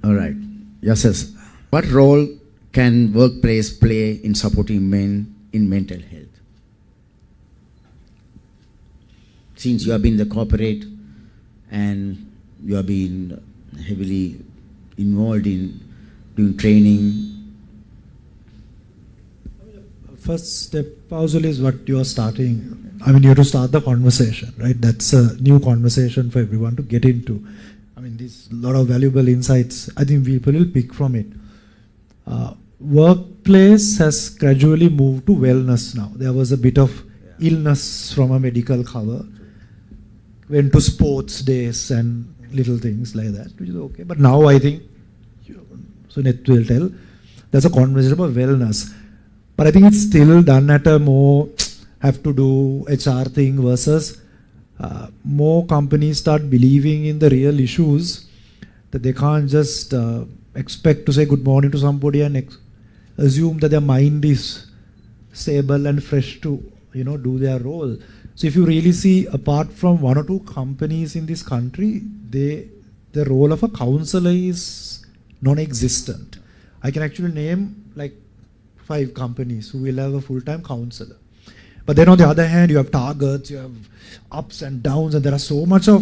All right. Yasas, what role can workplace play in supporting men in mental health? Since you have been in the corporate and you have been heavily involved in doing training. First step, Pausal, is what you are starting. I mean, you have to start the conversation, right? That's a new conversation for everyone to get into. I mean, there's a lot of valuable insights. I think people will pick from it. Workplace has gradually moved to wellness now. There was a bit of illness from a medical cover. Went to sports days and little things like that, which is okay. But now I think, so Net will tell, there's a conversation about wellness. But I think it's still done at a more have to do HR thing versus more companies start believing in the real issues, that they can't just expect to say good morning to somebody and assume that their mind is stable and fresh to do their role. So if you really see, apart from one or two companies in this country, the role of a counselor is non-existent. I can actually name like 5 companies who will have a full-time counselor. But then on the other hand, you have targets, you have ups and downs, and there are so much of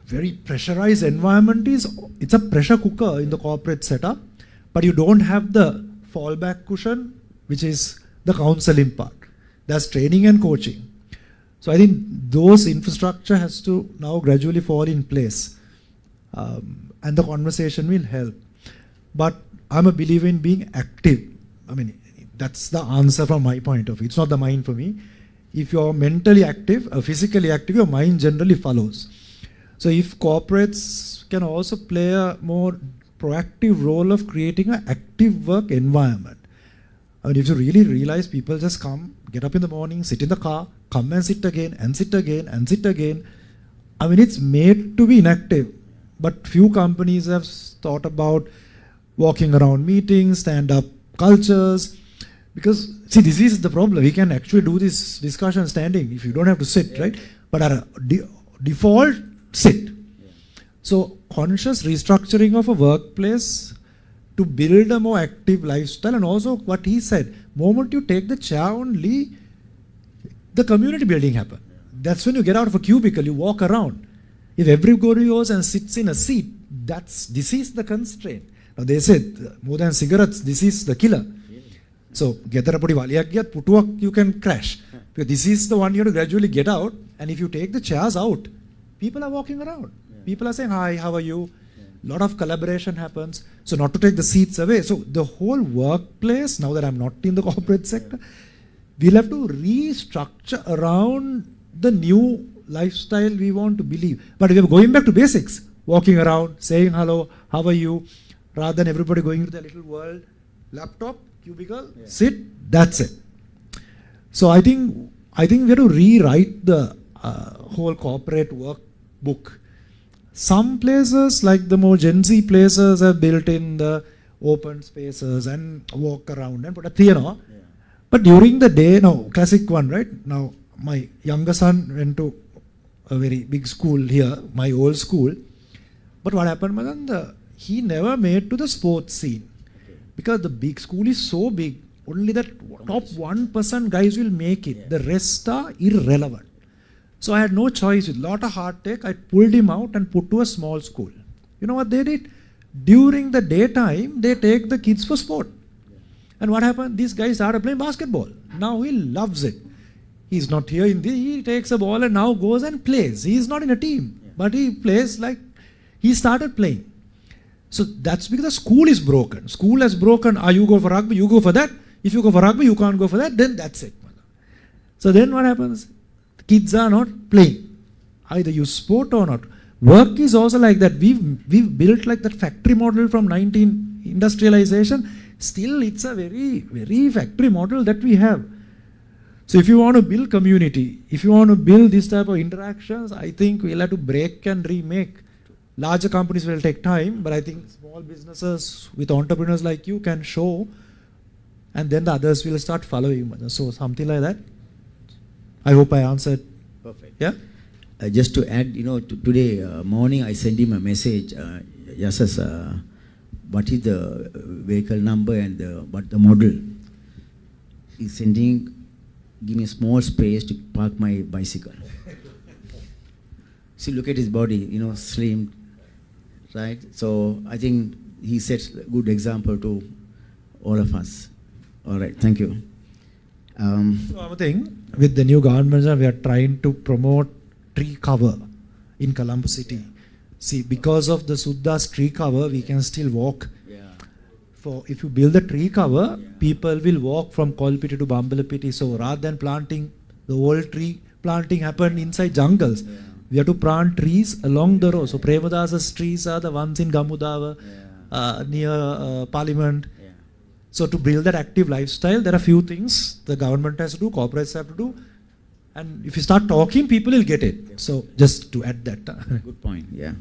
very pressurized environment. It's a pressure cooker in the corporate setup, but you don't have the fallback cushion, which is the counseling part. There's training and coaching. So I think those infrastructure has to now gradually fall in place, and the conversation will help. But I'm a believer in being active. I mean, that's the answer from my point of view. It's not the mind for me. If you're mentally active, physically active, your mind generally follows. So if corporates can also play a more proactive role of creating an active work environment. I mean, if you really realize people just come, get up in the morning, sit in the car, come and sit again, and sit again, and sit again. I mean, it's made to be inactive. But few companies have thought about walking around meetings, stand-up cultures. Because, see, this is the problem. We can actually do this discussion standing if you don't have to sit, right? But our default, sit. So, conscious restructuring of a workplace to build a more active lifestyle, and also what he said, moment you take the chair only, the community building happens. That's when you get out of a cubicle, you walk around. If everybody goes and sits in a seat, this is the constraint. Now they said, more than cigarettes, this is the killer. So, ගෙදරපොඩි වලියක් ගියත් පුටුවක් you can crash. Because this is the one you have to gradually get out. And if you take the chairs out, people are walking around. People are saying, hi, how are you? Lot of collaboration happens. So not to take the seats away. So the whole workplace, now that I'm not in the corporate sector, we'll have to restructure around the new lifestyle we want to believe. But we're going back to basics. Walking around, saying hello, how are you? Rather than everybody going into their little world, laptop, cubicle, sit, that's it. So I think we have to rewrite the whole corporate workbook. Some places, like the more Gen Z places, have built in the open spaces and walk around and put a theater. But during the day, now, classic one, right? Now, my younger son went to a very big school here, my old school. But what happened, Madan, he never made to the sports scene. Because the big school is so big, only that top 1% guys will make it. The rest are irrelevant. So I had no choice. With a lot of hard take, I pulled him out and put to a small school. You know what they did? During the daytime, they take the kids for sport. And what happened? These guys started playing basketball. Now he loves it. He's not here in this. He takes a ball and now goes and plays. He's not in a team. But he plays like he started playing. So that's because the school is broken. School has broken. You go for rugby, you go for that. If you go for rugby, you can't go for that. Then that's it. So then what happens? The kids are not playing. Either you sport or not. Work is also like that. We've built like that factory model from 19 industrialization. Still, it's a very, very factory model that we have. So if you want to build community, if you want to build this type of interactions, I think we'll have to break and remake. Larger companies will take time, but I think small businesses with entrepreneurs like you can show, and then the others will start following. So something like that. I hope I answered. Perfect. Yeah? Just to add, today morning I sent him a message. Yasas, what is the vehicle number and what the model? He's sending, give me a small space to park my bicycle. See, look at his body, slim, right? So I think he sets a good example to all of us. All right, thank you. So one thing, with the new government, we are trying to promote tree cover in Colombo city. See, because of the Suddha's tree cover, we can still walk. If you build a tree cover, people will walk from Kolpiti to Bambalapiti. So rather than planting, the old tree planting happened inside jungles. We have to plant trees along the road. So Premadasa's trees are the ones in Gamudava, near Parliament. So to build that active lifestyle, there are few things the government has to do, corporates have to do. And if you start talking, people will get it. So just to add that. Good point, yeah.